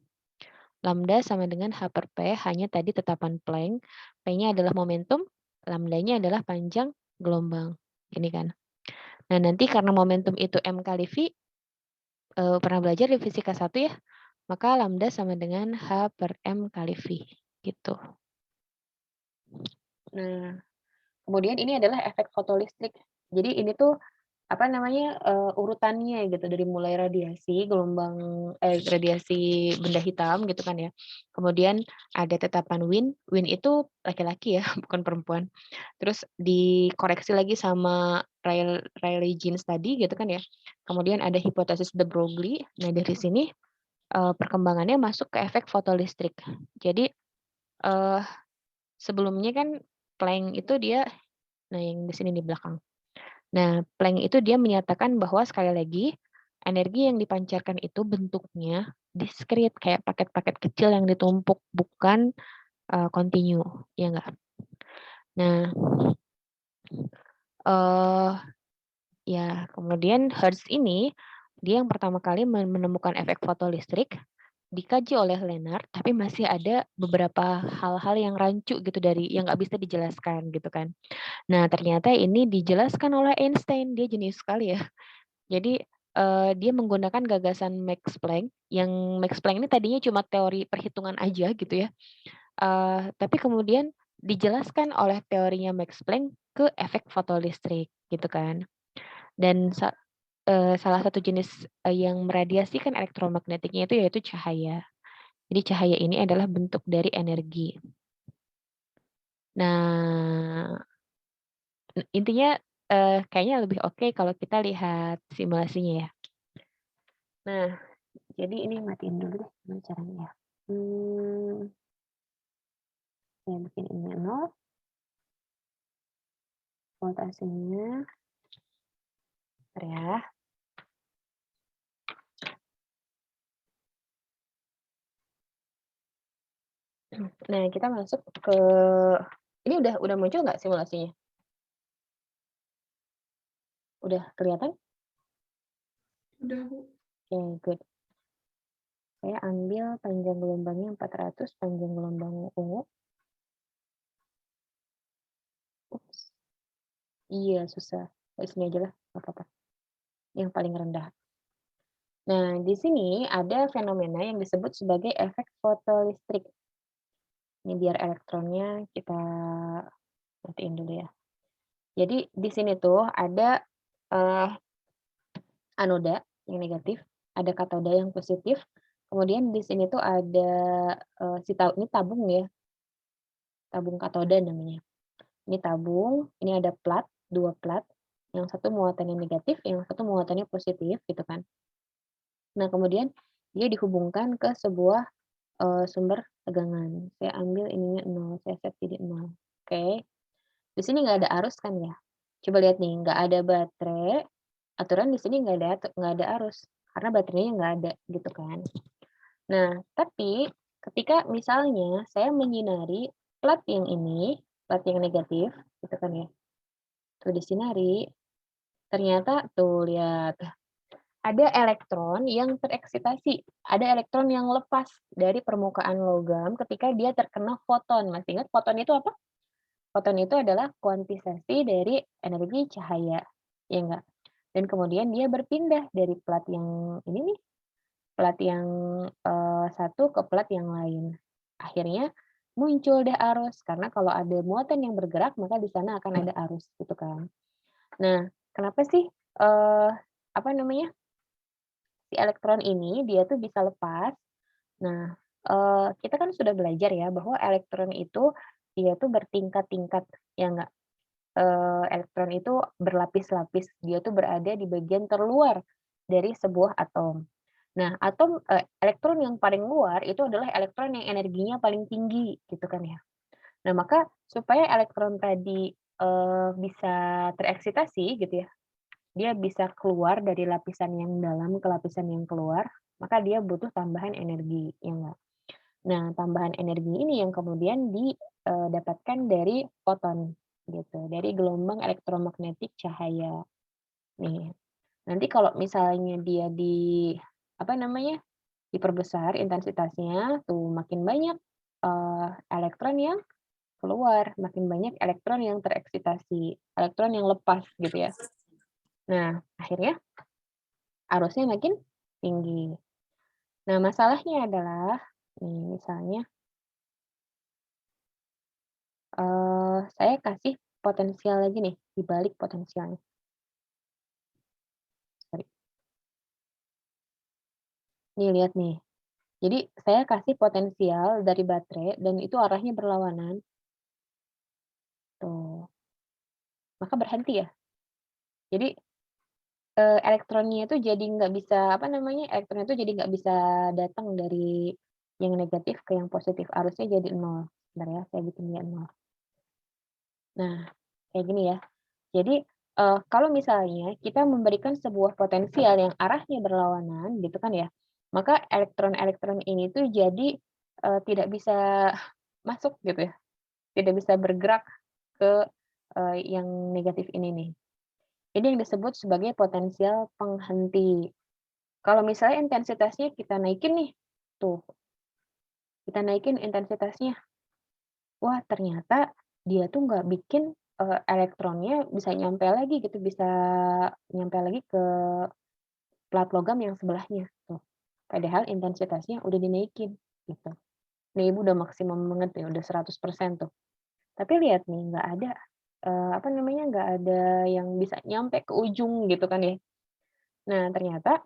Lambda sama dengan H per P, hanya tadi tetapan Planck. P-nya adalah momentum, lambdanya adalah panjang gelombang. Ini kan. Nah, nanti karena momentum itu M kali V, pernah belajar di fisika 1 ya, maka lambda sama dengan H per M kali V. Gitu. Nah, kemudian ini adalah efek fotolistrik. Jadi ini tuh apa namanya urutannya gitu dari mulai radiasi benda hitam gitu kan ya. Kemudian ada tetapan Wien itu laki-laki ya, bukan perempuan. Terus dikoreksi lagi sama Rayleigh-Jeans tadi gitu kan ya. Kemudian ada hipotesis de Broglie. Nah, dari sini perkembangannya masuk ke efek fotolistrik. Jadi eh, sebelumnya kan Planck itu dia, nah yang di sini di belakang. Nah, Planck itu dia menyatakan bahwa sekali lagi energi yang dipancarkan itu bentuknya diskrit kayak paket-paket kecil yang ditumpuk bukan kontinu, ya enggak? Nah, eh ya kemudian Hertz ini dia yang pertama kali menemukan efek fotolistrik dikaji oleh Lennard, tapi masih ada beberapa hal-hal yang rancu gitu dari yang nggak bisa dijelaskan gitu kan. Nah, ternyata ini dijelaskan oleh Einstein, dia jenius sekali ya. Jadi dia menggunakan gagasan Max Planck, yang Max Planck ini tadinya cuma teori perhitungan aja gitu ya, tapi kemudian dijelaskan oleh teorinya Max Planck ke efek fotolistrik gitu kan. Dan salah satu jenis, yang meradiasikan elektromagnetiknya itu yaitu cahaya. Jadi cahaya ini adalah bentuk dari energi. Nah, intinya, kayaknya lebih oke kalau kita lihat simulasinya ya. Nah, jadi ini matiin dulu deh gimana caranya ya. Saya bikin ini 0, voltasenya, bentar ya. Nah, kita masuk ke ini udah muncul nggak simulasinya? Udah kelihatan? Udah, Bu. Oke, good. Saya ambil panjang gelombangnya 400, panjang gelombang ungu. Ups, iya susah. Sini aja lah, nggak apa-apa. Yang paling rendah. Nah, di sini ada fenomena yang disebut sebagai efek fotolistrik. Ini biar elektronnya kita matiin dulu ya. Jadi di sini tuh ada, eee, anoda yang negatif, ada katoda yang positif, kemudian di sini tuh ada, ini tabung ya, tabung katoda namanya. Ini tabung, ini ada plat, 2 plat, yang satu muatannya negatif, yang satu muatannya positif gitu kan. Nah kemudian dia dihubungkan ke sebuah, sumber tegangan. Saya ambil ininya 0, saya set jadi 0, oke. Di sini nggak ada arus kan ya? Coba lihat nih, nggak ada baterai, aturan di sini nggak ada arus, karena baterainya nggak ada, gitu kan. Nah, tapi ketika misalnya saya menyinari plat yang ini, plat yang negatif, gitu kan ya, tuh disinari, ternyata tuh lihat, ada elektron yang tereksitasi, ada elektron yang lepas dari permukaan logam ketika dia terkena foton. Masih ingat foton itu apa? Foton itu adalah kuantisasi dari energi cahaya, ya enggak? Dan kemudian dia berpindah dari plat yang ini nih, plat yang, satu ke plat yang lain. Akhirnya muncul deh arus, karena kalau ada muatan yang bergerak, maka di sana akan ada arus, gitu kan. Nah, kenapa sih, apa namanya, si elektron ini dia tuh bisa lepas. Nah, kita kan sudah belajar ya bahwa elektron itu dia tuh bertingkat-tingkat, ya enggak? Elektron itu berlapis-lapis, dia tuh berada di bagian terluar dari sebuah atom. Nah, elektron yang paling luar itu adalah elektron yang energinya paling tinggi, gitu kan ya. Nah, maka supaya elektron tadi, bisa tereksitasi gitu ya, dia bisa keluar dari lapisan yang dalam ke lapisan yang keluar, maka dia butuh tambahan energi, ya enggak? Nah, tambahan energi ini yang kemudian didapatkan dari foton, gitu, dari gelombang elektromagnetik cahaya. Nih, nanti kalau misalnya dia apa namanya, diperbesar intensitasnya, tuh makin banyak, elektron yang keluar, makin banyak elektron yang tereksitasi, elektron yang lepas gitu ya. Nah, akhirnya arusnya makin tinggi. Nah, masalahnya adalah, nih misalnya, saya kasih potensial lagi nih, dibalik potensialnya, sorry. Nih lihat nih, jadi saya kasih potensial dari baterai dan itu arahnya berlawanan, tuh, maka berhenti ya. Jadi, elektronnya itu jadi nggak bisa, apa namanya, elektronnya itu jadi nggak bisa datang dari yang negatif ke yang positif, arusnya jadi 0. Bentar ya, saya bikin dia 0. Nah, kayak gini ya. Jadi, kalau misalnya kita memberikan sebuah potensial yang arahnya berlawanan gitu kan ya, maka elektron-elektron ini tuh jadi, tidak bisa masuk gitu ya, tidak bisa bergerak ke, yang negatif ini nih. Ini yang disebut sebagai potensial penghenti. Kalau misalnya intensitasnya kita naikin nih, tuh, kita naikin intensitasnya, wah ternyata dia tuh nggak bikin, elektronnya bisa nyampe lagi gitu, bisa nyampe lagi ke plat logam yang sebelahnya, tuh. Padahal intensitasnya udah dinaikin, gitu. Nih Ibu udah maksimum banget ya, udah 100% tuh. Tapi lihat nih, nggak ada, apa namanya, nggak ada yang bisa nyampe ke ujung gitu kan ya. Nah, ternyata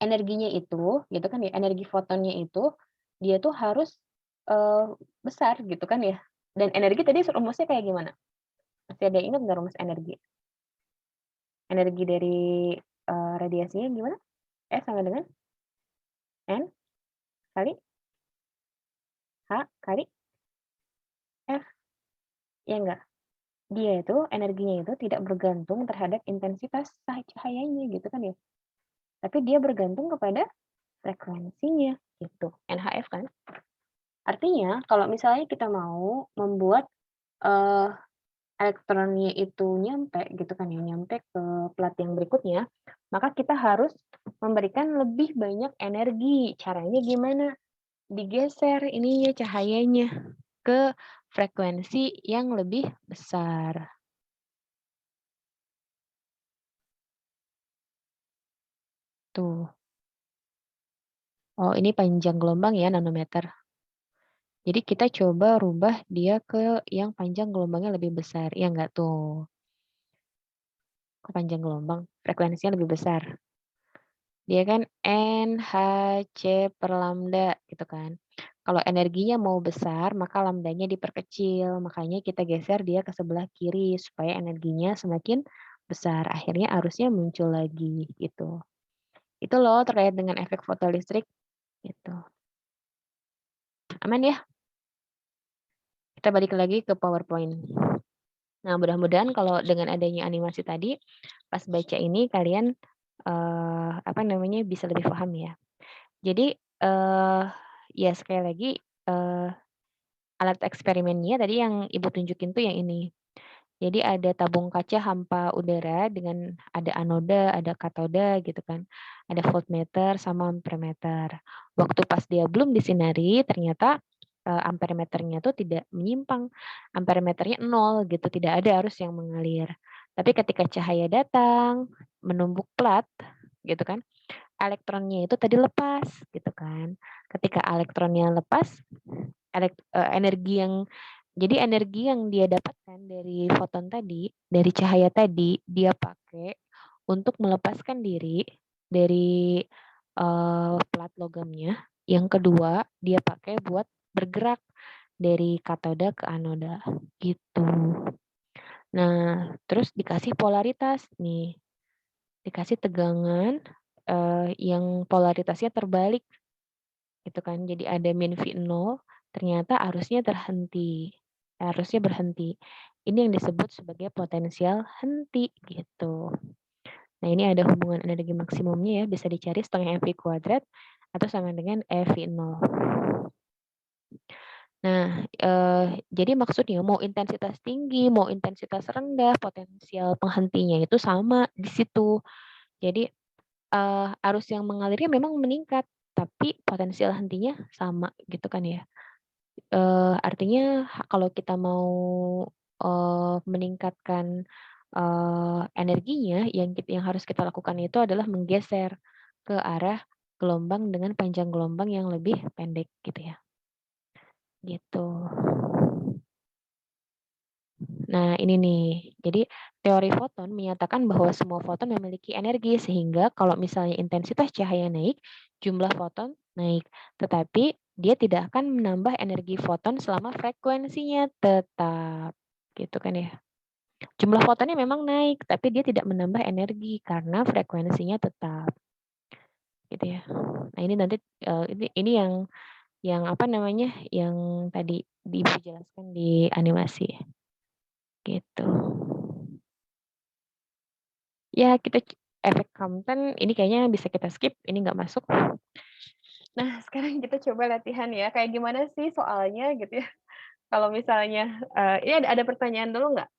energinya itu, gitu kan ya, energi fotonnya itu, dia tuh harus, eee, besar gitu kan ya. Dan energi tadi rumusnya kayak gimana? Masih ada yang ingat nggak rumus energi? Energi dari, radiasinya gimana? E sama dengan N kali H kali F, ya enggak? Dia itu energinya itu tidak bergantung terhadap intensitas cahayanya gitu kan ya, tapi dia bergantung kepada frekuensinya gitu, NHF kan. Artinya kalau misalnya kita mau membuat, eee, elektronnya itu nyampe gitu kan ya, nyampe ke plat yang berikutnya, maka kita harus memberikan lebih banyak energi. Caranya gimana? Digeser ininya, cahayanya ke frekuensi yang lebih besar, tuh. Oh, ini panjang gelombang ya, nanometer. Jadi kita coba rubah dia ke yang panjang gelombangnya lebih besar, ya enggak tuh? Ke panjang gelombang, frekuensinya lebih besar. Dia kan NHC per lambda gitu kan. Kalau energinya mau besar, maka lambdanya diperkecil. Makanya kita geser dia ke sebelah kiri supaya energinya semakin besar. Akhirnya arusnya muncul lagi gitu. Itu loh terkait dengan efek fotolistrik gitu. Aman ya? Kita balik lagi ke PowerPoint. Nah, mudah-mudahan kalau dengan adanya animasi tadi, pas baca ini kalian, apa namanya, bisa lebih paham ya. Jadi, ya sekali lagi, eee, alat eksperimennya tadi yang Ibu tunjukin tuh yang ini. Jadi ada tabung kaca hampa udara dengan ada anoda, ada katoda gitu kan. Ada voltmeter sama ampermeter. Waktu pas dia belum disinari ternyata, ampermeternya tuh tidak menyimpang, ampermeternya nol gitu, tidak ada arus yang mengalir. Tapi ketika cahaya datang, menumbuk plat gitu kan, elektronnya itu tadi lepas gitu kan. Ketika elektronnya lepas, energi yang dia dapatkan dari foton tadi, dari cahaya tadi, dia pakai untuk melepaskan diri dari, plat logamnya. Yang kedua, dia pakai buat bergerak dari katoda ke anoda, gitu. Nah, terus dikasih polaritas nih, dikasih tegangan, yang polaritasnya terbalik gitu kan. Jadi ada min V0, ternyata arusnya berhenti. Ini yang disebut sebagai potensial henti gitu. Nah, ini ada hubungan energi maksimumnya ya, bisa dicari setengah mv kuadrat atau sama dengan EV0. Nah, jadi maksudnya mau intensitas tinggi, mau intensitas rendah, potensial penghentinya itu sama di situ. Jadi, arus yang mengalirnya memang meningkat, tapi potensial hentinya sama gitu kan ya. Artinya kalau kita mau, meningkatkan, energinya yang harus kita lakukan itu adalah menggeser ke arah gelombang dengan panjang gelombang yang lebih pendek gitu ya, gitu. Nah, ini nih. Jadi, teori foton menyatakan bahwa semua foton memiliki energi, sehingga kalau misalnya intensitas cahaya naik, jumlah foton naik. Tetapi dia tidak akan menambah energi foton selama frekuensinya tetap. Gitu kan ya. Jumlah fotonnya memang naik, tapi dia tidak menambah energi karena frekuensinya tetap. Gitu ya. Nah, ini nanti ini yang apa namanya? Yang tadi Ibu jelaskan di animasi. Gitu. Ya, efek Compton ini kayaknya bisa kita skip, ini nggak masuk. Nah, sekarang kita coba latihan ya, kayak gimana sih soalnya gitu ya. Kalau misalnya, ini ada pertanyaan dulu nggak?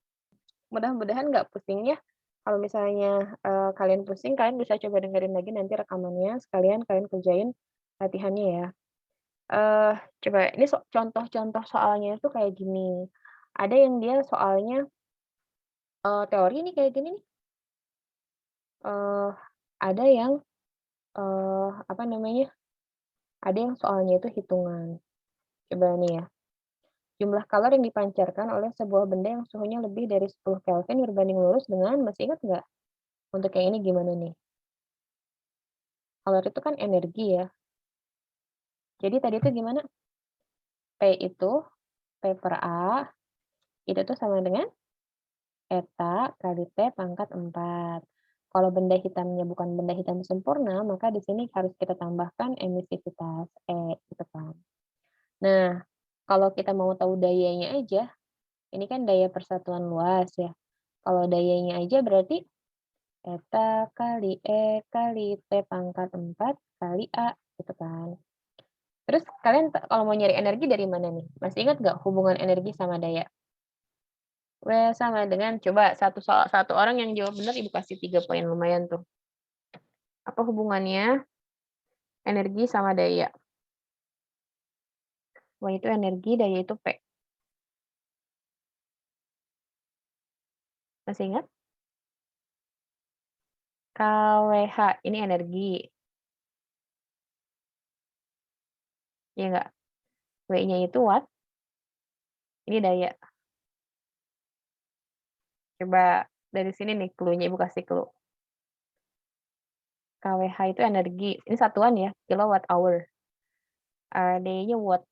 Mudah-mudahan nggak pusing ya. Kalau misalnya, kalian pusing, kalian bisa coba dengerin lagi nanti rekamannya, sekalian kalian kerjain latihannya ya. Eee, Coba ini contoh-contoh soalnya itu kayak gini. Ada yang dia soalnya, teori nih kayak gini nih, eee, ada yang, apa namanya, ada yang soalnya itu hitungan. Coba nih ya, jumlah kalor yang dipancarkan oleh sebuah benda yang suhunya lebih dari 10 Kelvin berbanding lurus dengan masih ingat nggak? Untuk yang ini gimana nih? Kalori itu kan energi ya. Jadi tadi itu gimana? P itu, P per A, itu tuh sama dengan eta kali T pangkat 4. Kalau benda hitamnya bukan benda hitam sempurna, maka di sini harus kita tambahkan emisivitas E, gitu kan. Nah, kalau kita mau tahu dayanya aja, ini kan daya persatuan luas ya. Kalau dayanya aja berarti eta kali E kali T pangkat 4 kali A, gitu kan. Terus kalian kalau mau nyari energi dari mana nih? Masih ingat nggak hubungan energi sama daya? W sama dengan coba satu orang yang jawab benar Ibu kasih 3 poin, lumayan tuh. Apa hubungannya energi sama daya? W itu energi, daya itu P. Masih ingat? KWH ini energi, ya nggak? W-nya itu watt, ini daya. Coba dari sini nih clue-nya Ibu kasih clue. KWH itu energi, ini satuan ya, kilowatt hour. Daya-nya watt.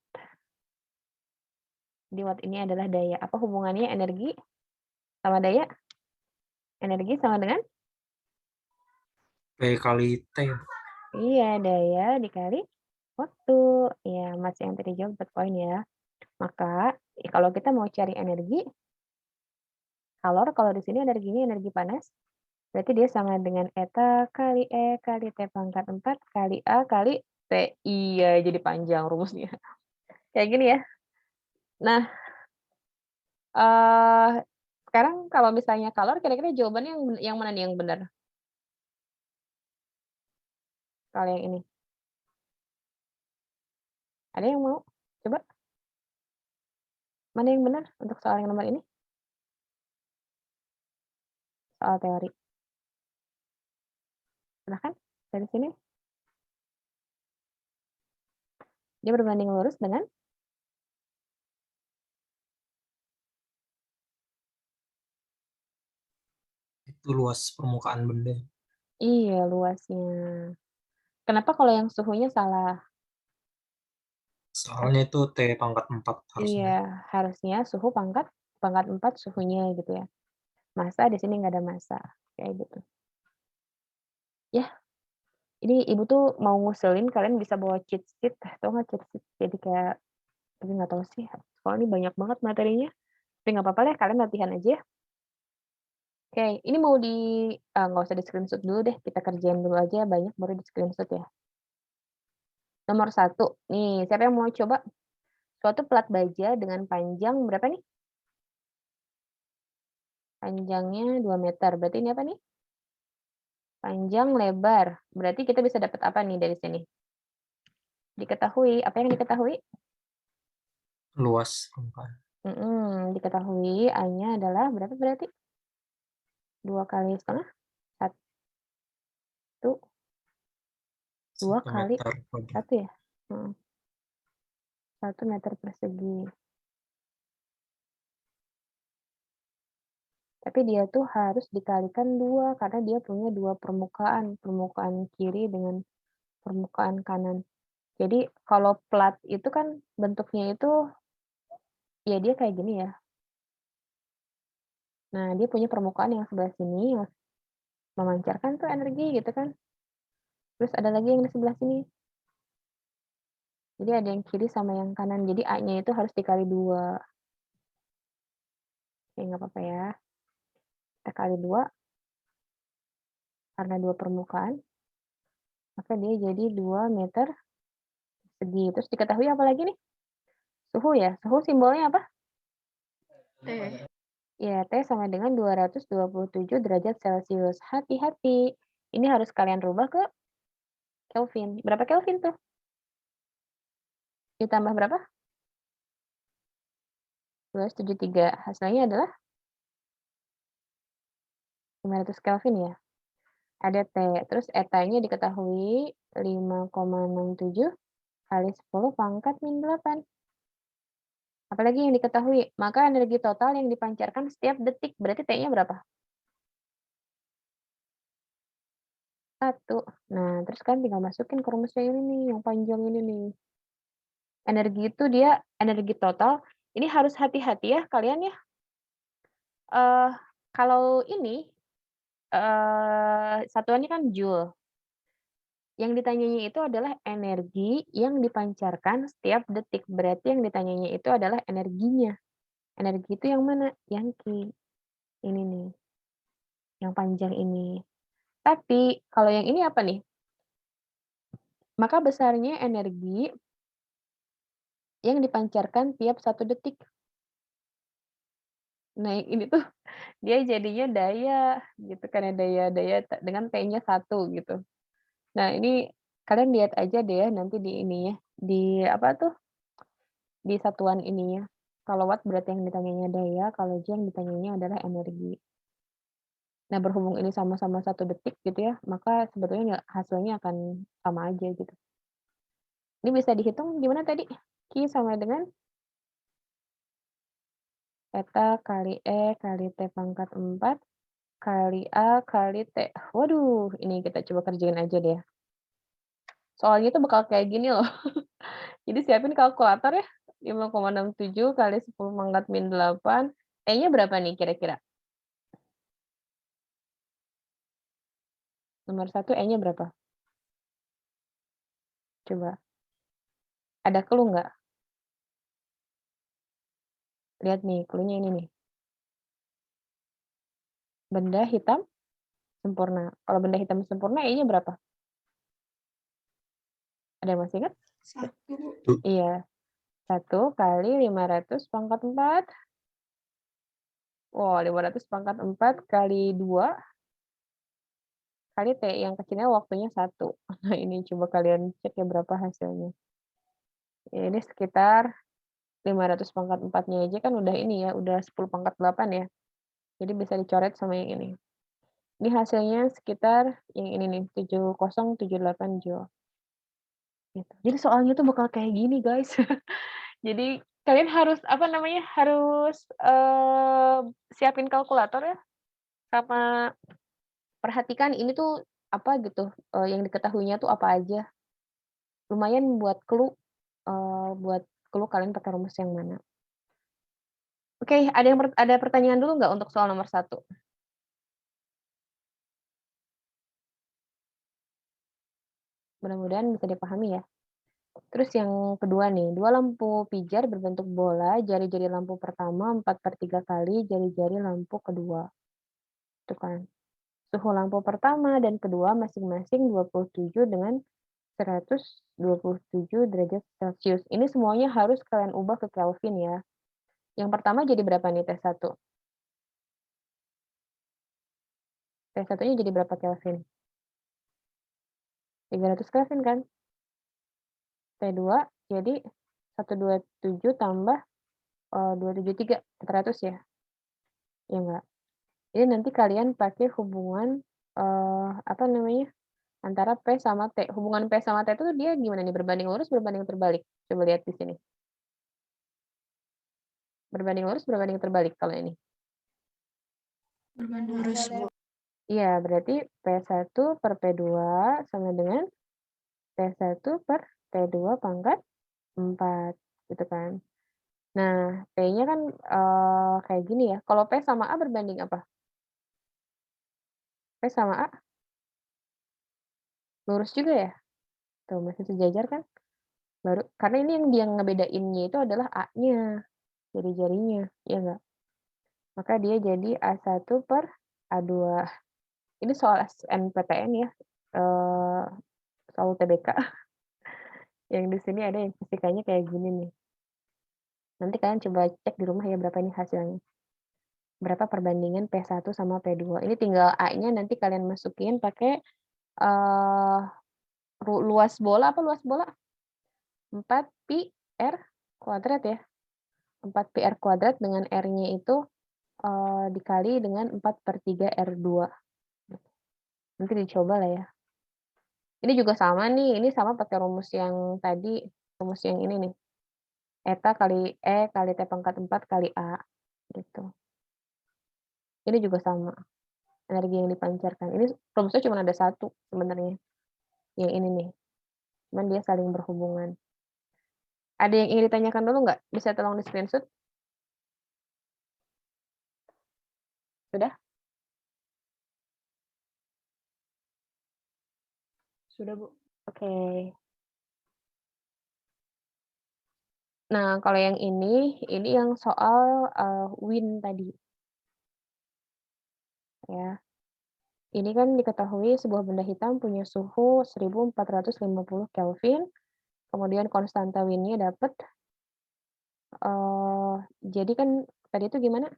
Di watt ini adalah daya. Apa hubungannya energi sama daya? Energi sama dengan? P kali T. Iya, daya dikali waktu. Ya, Mas yang tadi jawab 4 poin ya. Maka, kalau kita mau cari energi, kalau di sini energinya energi panas, berarti dia sama dengan eta kali E kali T pangkat 4 kali A kali T. Iya, jadi panjang rumusnya. Kayak gini ya. Nah, eee, sekarang kalau misalnya kalor kira-kira jawabannya yang mana nih yang benar? Kalau yang ini, ada yang mau? Coba, mana yang benar untuk soal yang nomor ini? Soal teori. Silahkan, dari sini. Dia berbanding lurus dengan Itu luas permukaan benda. iya, luasnya. Kenapa kalau yang suhunya salah? Soalnya itu T pangkat 4 Iya, harusnya. harusnya suhu pangkat pangkat 4 suhunya gitu ya. Massa di sini nggak ada massa, kayak gitu. Yah, ini Ibu tuh mau ngusulin kalian bisa bawa cheat sheet, tahu nggak cheat sheet? Jadi kayak tapi nggak tahu sih, soalnya ini banyak banget materinya. Tapi nggak apa-apa deh, kalian latihan aja ya. Oke, ini mau nggak usah di-screenshot dulu deh, kita kerjain dulu aja banyak baru di-screenshot ya. Nomor satu, nih siapa yang mau coba? Suatu plat baja dengan panjang berapa nih? Panjangnya 2 meter, berarti ini apa nih? Panjang, lebar. Berarti kita bisa dapat apa nih dari sini? Diketahui, apa yang diketahui? Luas permukaan. Diketahui A-nya adalah berapa berarti? 2 kali setengah? 1, 2 1 kali meter kuadrat. 1 ya? Mhm, 1 meter persegi. Tapi dia tuh harus dikalikan 2 karena dia punya 2 permukaan, permukaan kiri dengan permukaan kanan. Jadi kalau plat itu kan bentuknya itu, ya dia kayak gini ya. Nah, dia punya permukaan yang sebelah sini yang memancarkan tuh energi gitu kan. Terus ada lagi yang di sebelah sini. Jadi ada yang kiri sama yang kanan. Jadi A-nya itu harus dikali 2. Oke, nggak apa-apa ya. Kita kali 2 karena 2 permukaan, maka dia jadi 2 meter segi. Terus diketahui apa lagi nih? Suhu ya. Suhu simbolnya apa? T. Ya, T sama dengan 227 derajat Celcius. Hati-hati. Ini harus kalian rubah ke Kelvin. Berapa Kelvin tuh? Ditambah berapa? 273. Hasilnya adalah 500 Kelvin ya. Ada T. Terus etanya diketahui 5,67 kali 10 pangkat min 8. Apalagi yang diketahui, maka energi total yang dipancarkan setiap detik. Berarti T-nya berapa? 1. Nah, terus kan tinggal masukin ke rumus yang ini nih, yang panjang ini nih. Energi itu dia energi total, ini harus hati-hati ya kalian ya, eee, kalau ini, satuannya kan joule, yang ditanyanya itu adalah energi yang dipancarkan setiap detik, berarti yang ditanyanya itu adalah energinya. Energi itu yang mana? Yang ini nih, yang panjang ini. Tapi kalau yang ini apa nih? Maka besarnya energi yang dipancarkan tiap 1 detik. Nah, yang ini tuh dia jadinya daya gitu kan ya, daya dengan T-nya 1 gitu. Nah, ini kalian lihat aja deh ya nanti di ininya, di apa tuh, di satuan ininya. Kalau watt berarti yang ditanyanya daya, kalau J yang ditanyanya adalah energi. Nah, berhubung ini sama-sama 1 detik gitu ya, maka sebetulnya hasilnya akan sama aja gitu. Ini bisa dihitung gimana tadi? Q sama dengan eta kali E kali T pangkat 4 kali A kali T. Waduh, ini kita coba kerjain aja deh. Soalnya tuh bakal kayak gini loh. Jadi siapin kalkulator ya, 5,67 kali 10 pangkat min 8. E-nya berapa nih kira-kira? Nomor 1 E-nya berapa? Coba, ada clue nggak? Lihat nih, clue-nya ini nih, benda hitam sempurna. Kalau benda hitam sempurna E-nya berapa? Ada yang masih ingat? 1. Iya, 1 kali 500 pangkat 4. Wow, 500 pangkat 4 kali 2 kali T, yang kecilnya waktunya 1. Nah, ini coba kalian cek ya berapa hasilnya. Ya, ini sekitar 500 pangkat 4-nya aja kan udah ini ya, udah 10 pangkat 8 ya. Jadi bisa dicoret sama yang ini. Ini hasilnya sekitar yang ini nih, 7078 joule, gitu. Jadi soalnya tuh bakal kayak gini, guys. Jadi kalian harus, apa namanya, harus, siapin kalkulator ya, sama perhatikan ini tuh apa gitu, yang diketahuinya tuh apa aja. Lumayan buat clue kalian pakai rumus yang mana. Oke, ada pertanyaan dulu nggak untuk soal nomor 1? Mudah-mudahan bisa dipahami ya. Terus yang kedua nih, 2 lampu pijar berbentuk bola, jari-jari lampu pertama 4/3 kali jari-jari lampu kedua. Tuh kan. Suhu lampu pertama dan kedua masing-masing 27 dengan 127 derajat Celcius. Ini semuanya harus kalian ubah ke Kelvin ya. Yang pertama jadi berapa nih T1? T1-nya jadi berapa Kelvin? 300 Kelvin kan? T2 jadi 127 tambah, 273, 400 ya? Ya enggak? Jadi nanti kalian pakai hubungan, apa namanya, antara P sama T. Hubungan P sama T itu dia gimana nih, berbanding lurus, berbanding terbalik? Coba lihat di sini. Berbanding lurus, berbanding terbalik kalau ini? Berbanding lurus, Bu. Iya, berarti P1 per P2 sama dengan P1 per P2 pangkat 4, gitu kan. Nah, P-nya kan, kayak gini ya, kalau P sama A berbanding apa? P sama A lurus juga ya? Tuh, masih sejajar kan? Baru karena ini yang dia ngebedainnya itu adalah A-nya, jari-jarinya, ya enggak? Maka dia jadi A1 per A2. Ini soal SNPTN ya, eee, soal UTBK. Yang di sini ada yang fisikanya kayak gini nih. Nanti kalian coba cek di rumah ya berapa ini hasilnya. Berapa perbandingan P1 sama P2. Ini tinggal A-nya nanti kalian masukin pakai, eee, luas bola apa luas bola? 4 pi R kuadrat ya. 4 pi R kuadrat dengan R-nya itu, dikali dengan 4/3 R2. Nanti dicoba lah ya. Ini juga sama nih, ini sama pakai rumus yang tadi, rumus yang ini nih, eta kali E kali T pangkat 4 kali A, gitu. Ini juga sama. energi yang dipancarkan. Ini rumusnya cuma ada satu sebenarnya, yang ini nih, cuman dia saling berhubungan. Ada yang ingin ditanyakan dulu nggak? Bisa tolong di-screenshot? Sudah? Sudah, Bu. Oke. Nah, kalau yang ini yang soal, wind tadi, ya. Ini kan diketahui sebuah benda hitam punya suhu 1450 Kelvin, kemudian konstanta wind-nya dapet, jadi kan tadi itu gimana?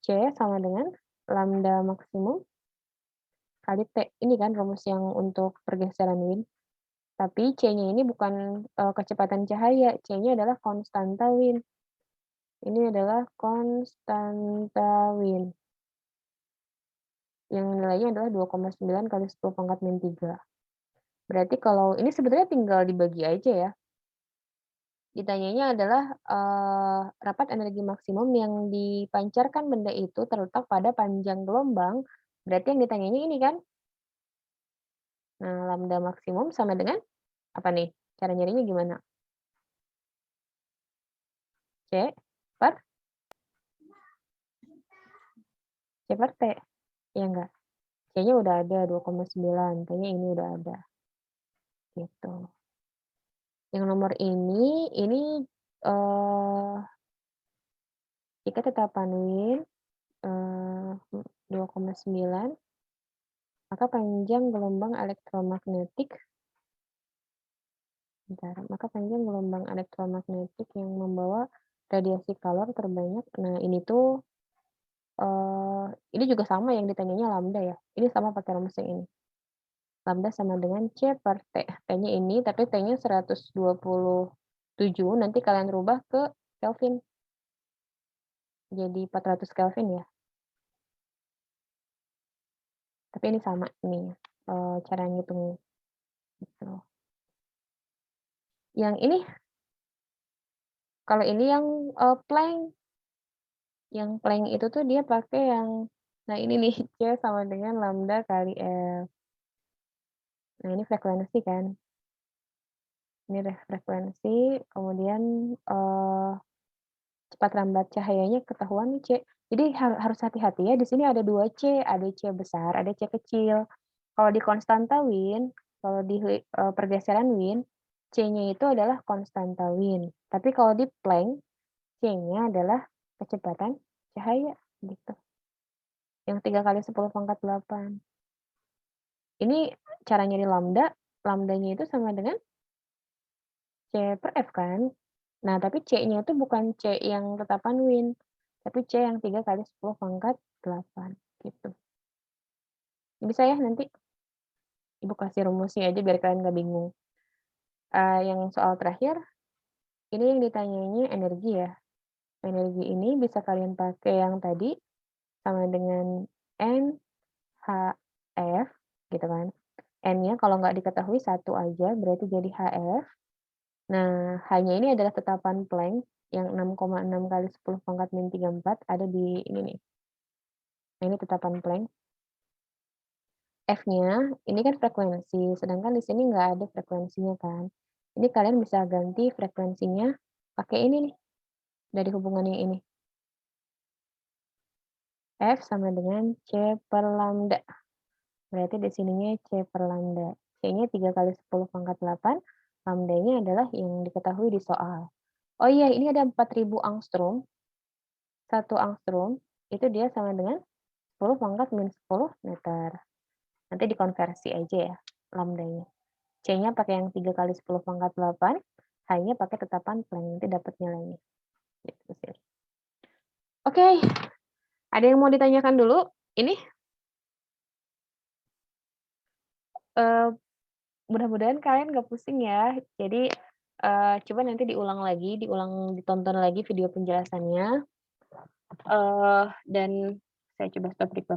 C sama dengan lambda maksimum kali T. Ini kan rumus yang untuk pergeseran wind. Tapi C-nya ini bukan, kecepatan cahaya, C-nya adalah konstanta wind. Ini adalah konstanta wind, yang nilainya adalah 2,9 kali 10⁻³ . Berarti kalau ini sebetulnya tinggal dibagi aja ya. Ditanyanya adalah, rapat energi maksimum yang dipancarkan benda itu terletak pada panjang gelombang, berarti yang ditanyanya ini kan? Nah, lambda maksimum sama dengan apa nih? Cara nyarinya gimana? C per C per T, iya enggak? C-nya udah ada 2,9, T-nya ini udah ada, gitu. Yang nomor ini, eee, jika tetapan wind, 2,9, maka panjang gelombang elektromagnetik maka panjang gelombang elektromagnetik yang membawa radiasi kalor terbanyak. Nah, ini tuh, ini juga sama yang ditanyanya lambda ya, ini sama pakai rumus yang ini. Lambda sama dengan C per T. T-nya ini, tapi T-nya 127, nanti kalian rubah ke Kelvin. Jadi 400 Kelvin ya. Tapi ini sama nih, cara ngitungnya, gitu. Yang ini, kalau ini yang, Planck. Yang Planck itu tuh dia pakai yang nah ini nih, C sama dengan lambda kali F. Nah, ini frekuensi kan. Ini frekuensi, kemudian, cepat lambat cahayanya ketahuan nih C. Jadi harus hati-hati ya, di sini ada 2 C, ada C besar, ada C kecil. Kalau di konstanta wind, kalau di, pergeseran wind, C-nya itu adalah konstanta wind. Tapi kalau di Planck, C-nya adalah kecepatan cahaya, gitu. Yang 3 kali 10⁻⁸. Ini cara nyari lambda, lambdanya itu sama dengan C per F kan. Nah, tapi C-nya itu bukan C yang tetapan wind, tapi C yang 3 kali 10⁻⁸, gitu. Bisa ya nanti Ibu kasih rumusnya aja biar kalian nggak bingung. Yang soal terakhir, ini yang ditanyanya energi ya. Energi ini bisa kalian pakai yang tadi, sama dengan NHF, gitu kan. N-nya kalau nggak diketahui satu aja, berarti jadi HF. Nah, H-nya ini adalah tetapan Planck yang 6,6 kali 10⁻⁴ ada di ini nih. Nah, ini tetapan Planck. F-nya ini kan frekuensi, sedangkan di sini nggak ada frekuensinya kan. Ini kalian bisa ganti frekuensinya pakai ini nih, dari hubungan yang ini. F sama dengan C per lambda. Berarti di sininya C per lambda. C-nya 3 kali 10⁻⁸, lambdanya adalah yang diketahui di soal. Oh iya, ini ada 4000 angstrom. 1 angstrom itu dia sama dengan 10⁻⁻10 meter. Nanti dikonversi aja ya lambdanya. C-nya pakai yang 3 kali 10⁻⁸, H-nya pakai tetapan Planck, nanti dapat nilainya. Gitu sih. Oke, ada yang mau ditanyakan dulu? Ini, mudah-mudahan kalian nggak pusing ya. Jadi, coba nanti ditonton lagi video penjelasannya, dan saya coba stop record.